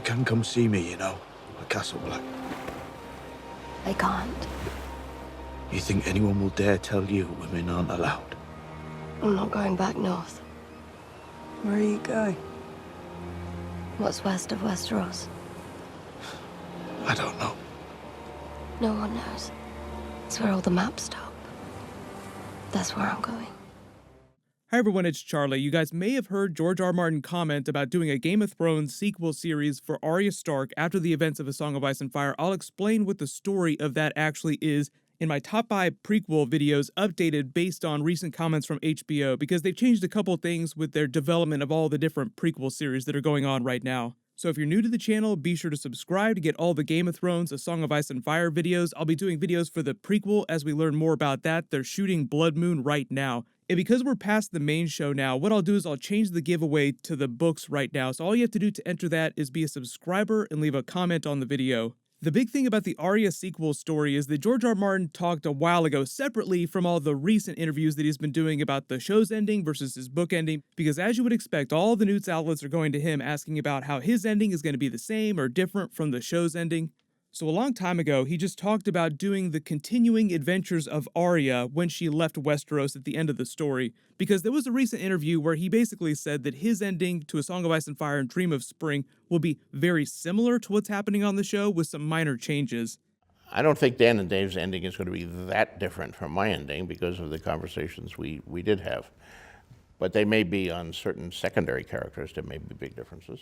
can come see me, at Castle Black. I can't. You think anyone will dare tell you women aren't allowed? I'm not going back north. Where are you going? What's west of Westeros? I don't know. No one knows. It's where all the maps stop. That's where I'm going. Hi everyone, it's Charlie. You guys may have heard George R. Martin comment about doing a Game of Thrones sequel series for Arya Stark after the events of A Song of Ice and Fire. I'll explain what the story of that actually is in my top 5 prequel videos updated based on recent comments from HBO, because they've changed a couple things with their development of all the different prequel series that are going on right now. So if you're new to the channel, be sure to subscribe to get all the Game of Thrones, A Song of Ice and Fire videos. I'll be doing videos for the prequel as we learn more about that. They're shooting Bloodmoon right now. And because we're past the main show now, what I'll do is I'll change the giveaway to the books right now. So all you have to do to enter that is be a subscriber and leave a comment on the video. The big thing about the Arya sequel story is that George R. Martin talked a while ago separately from all the recent interviews that he's been doing about the show's ending versus his book ending, because as you would expect, all the news outlets are going to him asking about how his ending is going to be the same or different from the show's ending. So a long time ago, he just talked about doing the continuing adventures of Arya when she left Westeros at the end of the story, because there was a recent interview where he basically said that his ending to A Song of Ice and Fire and Dream of Spring will be very similar to what's happening on the show with some minor changes. I don't think Dan and Dave's ending is going to be that different from my ending because of the conversations we did have. But they may be on certain secondary characters, there may be big differences.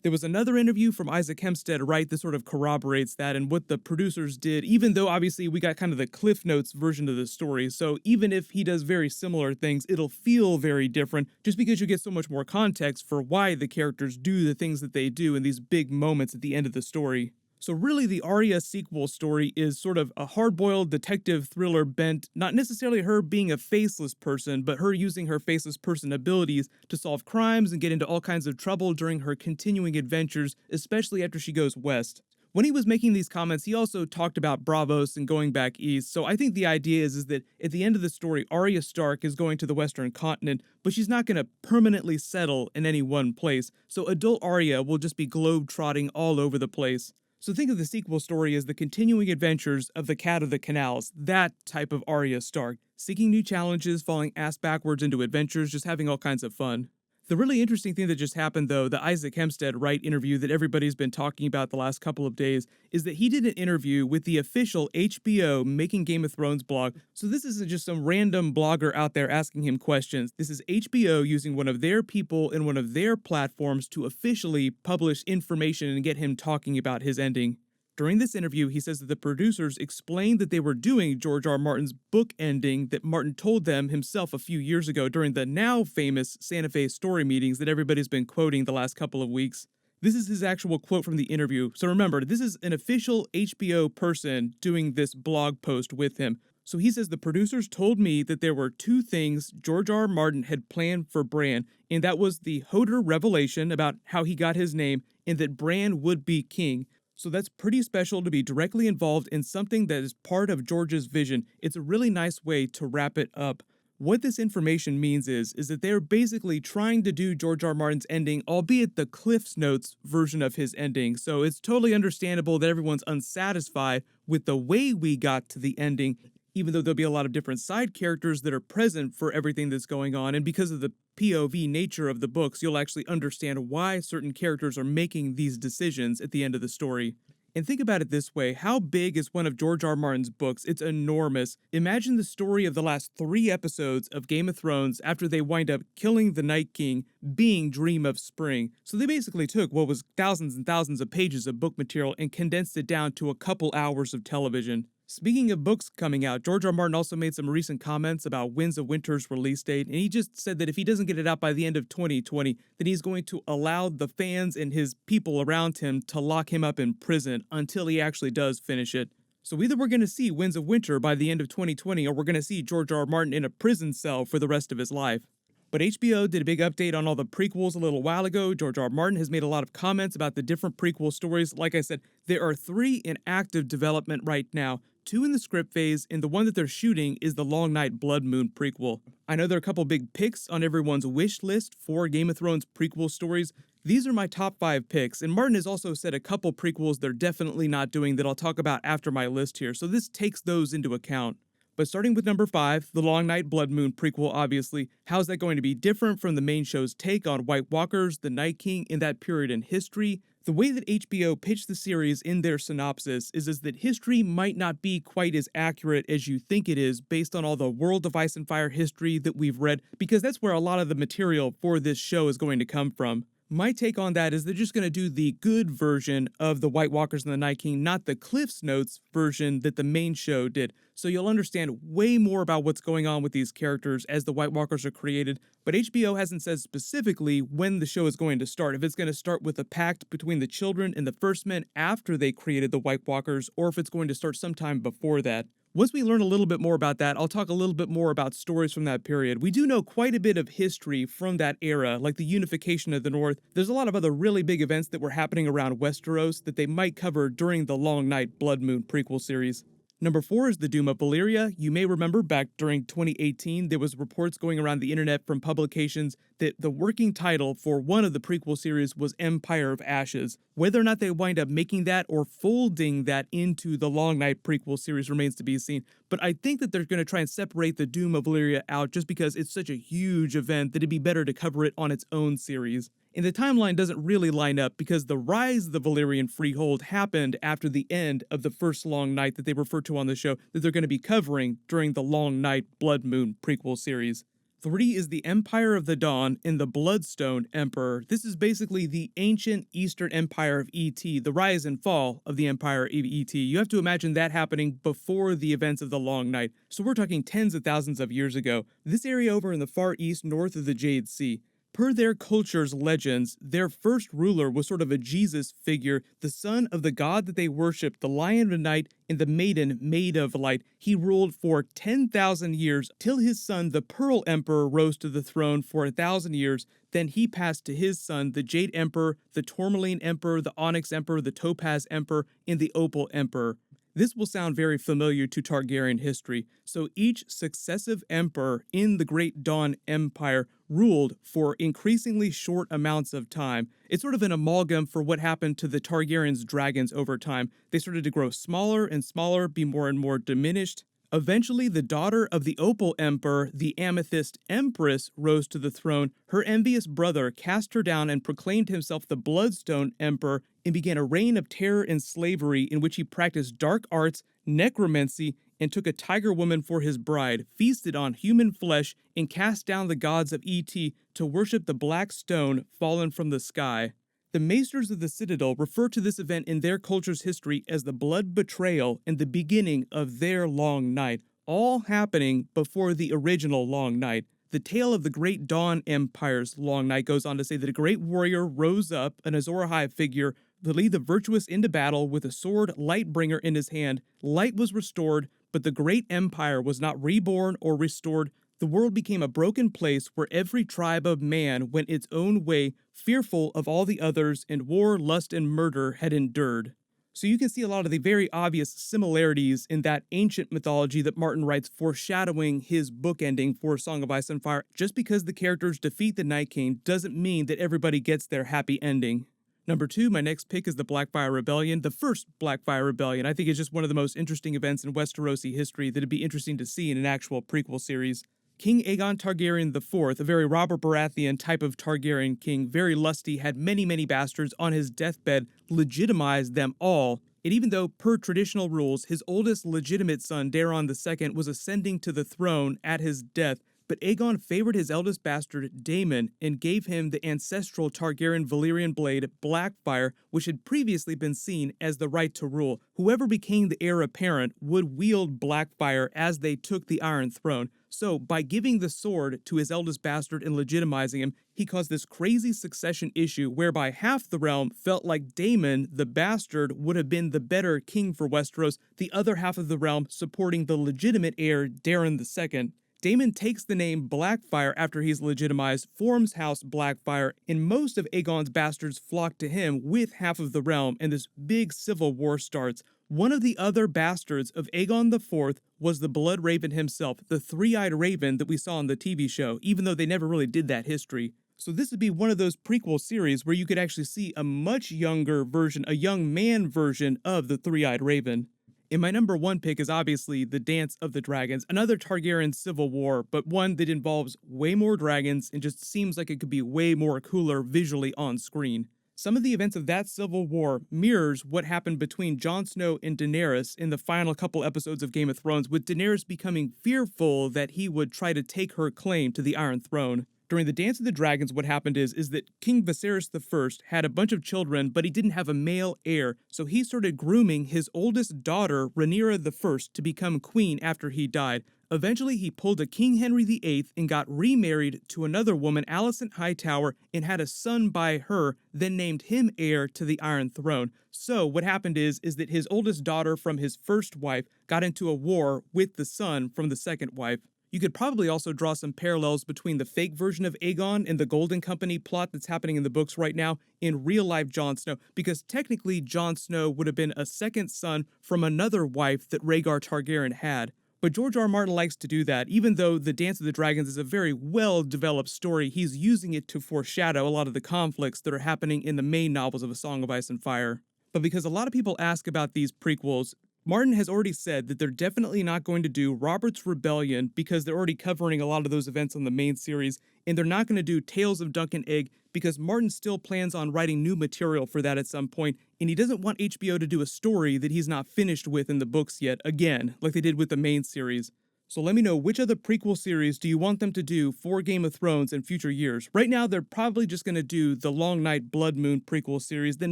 There was another interview from Hempstead, Wright, that sort of corroborates that and what the producers did, even though obviously we got kind of the Cliff Notes version of the story. So even if he does very similar things, it'll feel very different just because you get so much more context for why the characters do the things that they do in these big moments at the end of the story. So really the Arya sequel story is sort of a hard-boiled detective thriller bent, not necessarily her being a faceless person, but her using her faceless person abilities to solve crimes and get into all kinds of trouble during her continuing adventures, especially after she goes west. When he was making these comments, he also talked about Braavos and going back east, so I think the idea is that at the end of the story, Arya Stark is going to the Western continent, but she's not going to permanently settle in any one place, so adult Arya will just be globe-trotting all over the place. So think of the sequel story as the continuing adventures of the Cat of the Canals, that type of Arya Stark, seeking new challenges, falling ass backwards into adventures, just having all kinds of fun. The really interesting thing that just happened, though, the Hempstead Wright interview that everybody's been talking about the last couple of days, is that he did an interview with the official HBO Making Game of Thrones blog. So this isn't just some random blogger out there asking him questions. This is HBO using one of their people in one of their platforms to officially publish information and get him talking about his ending. During this interview, he says that the producers explained that they were doing George R. Martin's book ending that Martin told them himself a few years ago during the now famous Santa Fe story meetings that everybody's been quoting the last couple of weeks. This is his actual quote from the interview. So remember, this is an official HBO person doing this blog post with him. So he says the producers told me that there were 2 things George R. Martin had planned for Bran, and that was the Hodor revelation about how he got his name and that Bran would be king. So that's pretty special to be directly involved in something that is part of George's vision. It's a really nice way to wrap it up. What this information means is that they're basically trying to do George R. Martin's ending, albeit the Cliff's Notes version of his ending. So it's totally understandable that everyone's unsatisfied with the way we got to the ending, even though there'll be a lot of different side characters that are present for everything that's going on. And because of the POV nature of the books, you'll actually understand why certain characters are making these decisions at the end of the story. And think about it this way, how big is one of George R. Martin's books? It's enormous. Imagine the story of the last 3 episodes of Game of Thrones after they wind up killing the Night King being Dream of Spring. So they basically took what was thousands and thousands of pages of book material and condensed it down to a couple hours of television. Speaking of books coming out, George R. Martin also made some recent comments about Winds of Winter's release date, and he just said that if he doesn't get it out by the end of 2020, then he's going to allow the fans and his people around him to lock him up in prison until he actually does finish it. So either we're going to see Winds of Winter by the end of 2020, or we're going to see George R. Martin in a prison cell for the rest of his life. But HBO did a big update on all the prequels a little while ago. George R. Martin has made a lot of comments about the different prequel stories. Like I said, there are 3 in active development right now, 2 in the script phase, and the one that they're shooting is the Long Night Bloodmoon prequel. I know there are a couple big picks on everyone's wish list for Game of Thrones prequel stories. These are my top 5 picks, and Martin has also said a couple prequels they're definitely not doing that I'll talk about after my list here, so this takes those into account. But starting with number 5, the Long Night Bloodmoon prequel, obviously, how's that going to be different from the main show's take on White Walkers, the Night King, in that period in history? The way that HBO pitched the series in their synopsis is that history might not be quite as accurate as you think it is based on all the World of Ice and Fire history that we've read, because that's where a lot of the material for this show is going to come from. My take on that is they're just going to do the good version of the White Walkers and the Night King, not the Cliff's Notes version that the main show did. So you'll understand way more about what's going on with these characters as the White Walkers are created, but HBO hasn't said specifically when the show is going to start. If it's going to start with a pact between the children and the First Men after they created the White Walkers, or if it's going to start sometime before that. Once we learn a little bit more about that, I'll talk a little bit more about stories from that period. We do know quite a bit of history from that era, like the unification of the North. There's a lot of other really big events that were happening around Westeros that they might cover during the Long Night Bloodmoon prequel series. Number 4 is the Doom of Valyria. You may remember back during 2018, there was reports going around the internet from publications that the working title for one of the prequel series was Empire of Ashes. Whether or not they wind up making that or folding that into the Long Night prequel series remains to be seen. But I think that they're going to try and separate the Doom of Valyria out just because it's such a huge event that it'd be better to cover it on its own series. And the timeline doesn't really line up because the rise of the Valyrian Freehold happened after the end of the first Long Night that they refer to on the show that they're going to be covering during the Long Night Bloodmoon prequel series. 3 is the Empire of the Dawn and the Bloodstone Emperor. This is basically the ancient Eastern Empire of E.T., the rise and fall of the Empire of E.T. You have to imagine that happening before the events of the Long Night, so we're talking tens of thousands of years ago. This area over in the far east north of the Jade Sea. Per their culture's legends, their first ruler was sort of a Jesus figure, the son of the god that they worshipped, the Lion of Night and the Maiden, Maid of Light. He ruled for 10,000 years till his son, the Pearl Emperor, rose to the throne for 1,000 years. Then he passed to his son, the Jade Emperor, the Tourmaline Emperor, the Onyx Emperor, the Topaz Emperor, and the Opal Emperor. This will sound very familiar to Targaryen history. So each successive emperor in the Great Dawn Empire ruled for increasingly short amounts of time. It's sort of an amalgam for what happened to the Targaryens' dragons over time. They started to grow smaller and smaller, be more and more diminished. Eventually, the daughter of the Opal Emperor, the Amethyst Empress, rose to the throne. Her envious brother cast her down and proclaimed himself the Bloodstone Emperor and began a reign of terror and slavery in which he practiced dark arts, necromancy, and took a tiger woman for his bride, feasted on human flesh, and cast down the gods of E.T. to worship the black stone fallen from the sky. The Maesters of the Citadel refer to this event in their culture's history as the Blood Betrayal and the beginning of their Long Night, all happening before the original Long Night. The tale of the Great Dawn Empire's Long Night goes on to say that a great warrior rose up, an Azor Ahai figure, to lead the virtuous into battle with a sword Lightbringer in his hand. Light was restored, but the great empire was not reborn or restored. The world became a broken place where every tribe of man went its own way, fearful of all the others, and war, lust, and murder had endured. So you can see a lot of the very obvious similarities in that ancient mythology that Martin writes, foreshadowing his book ending for Song of Ice and Fire. Just because the characters defeat the Night King doesn't mean that everybody gets their happy ending. Number 2, my next pick is the Blackfyre Rebellion. The first Blackfyre Rebellion, I think, is just one of the most interesting events in Westerosi history that'd be interesting to see in an actual prequel series. King Aegon Targaryen IV, a very Robert Baratheon type of Targaryen king, very lusty, had many bastards on his deathbed, legitimized them all. And even though, per traditional rules, his oldest legitimate son, Daeron II, was ascending to the throne at his death, but Aegon favored his eldest bastard, Daemon, and gave him the ancestral Targaryen Valyrian blade, Blackfyre, which had previously been seen as the right to rule. Whoever became the heir apparent would wield Blackfyre as they took the Iron Throne. So, by giving the sword to his eldest bastard and legitimizing him, he caused this crazy succession issue whereby half the realm felt like Daemon, the bastard, would have been the better king for Westeros, the other half of the realm supporting the legitimate heir, Daeron II. Daemon takes the name Blackfyre after he's legitimized, forms House Blackfyre, and most of Aegon's bastards flock to him with half of the realm, and this big civil war starts. One of the other bastards of Aegon IV was the Blood Raven himself, the three-eyed raven that we saw on the TV show, even though they never really did that history. So this would be one of those prequel series where you could actually see a much younger version, a young man version of the Three-Eyed Raven. And my number one pick is obviously The Dance of the Dragons, another Targaryen civil war, but one that involves way more dragons and just seems like it could be way more cooler visually on screen. Some of the events of that civil war mirrors what happened between Jon Snow and Daenerys in the final couple episodes of Game of Thrones, with Daenerys becoming fearful that he would try to take her claim to the Iron Throne. During the Dance of the Dragons, what happened is that King Viserys I had a bunch of children, but he didn't have a male heir, so he started grooming his oldest daughter, Rhaenyra I, to become queen after he died. Eventually, he pulled a King Henry VIII and got remarried to another woman, Alicent Hightower, and had a son by her, then named him heir to the Iron Throne. So what happened is that his oldest daughter from his first wife got into a war with the son from the second wife. You could probably also draw some parallels between the fake version of Aegon and the Golden Company plot that's happening in the books right now in real-life Jon Snow, because technically Jon Snow would have been a second son from another wife that Rhaegar Targaryen had. But George R. Martin likes to do that. Even though The Dance of the Dragons is a very well-developed story, he's using it to foreshadow a lot of the conflicts that are happening in the main novels of A Song of Ice and Fire. But because a lot of people ask about these prequels, Martin has already said that they're definitely not going to do Robert's Rebellion because they're already covering a lot of those events on the main series, and they're not going to do Tales of Dunk and Egg because Martin still plans on writing new material for that at some point, and he doesn't want HBO to do a story that he's not finished with in the books yet, again, like they did with the main series. So let me know, which other prequel series do you want them to do for Game of Thrones in future years? Right now, they're probably just going to do the Long Night Bloodmoon prequel series. Then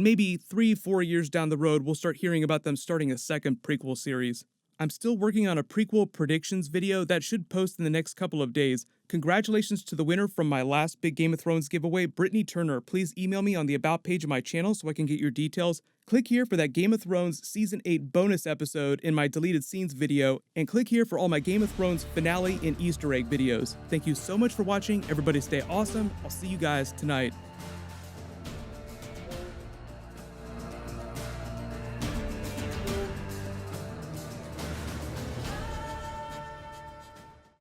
maybe 3-4 years down the road, we'll start hearing about them starting a second prequel series. I'm still working on a prequel predictions video that should post in the next couple of days. Congratulations to the winner from my last big Game of Thrones giveaway, Brittany Turner. Please email me on the About page of my channel so I can get your details. Click here for that Game of Thrones Season 8 bonus episode in my deleted scenes video, and click here for all my Game of Thrones finale and Easter egg videos. Thank you so much for watching. Everybody stay awesome. I'll see you guys tonight.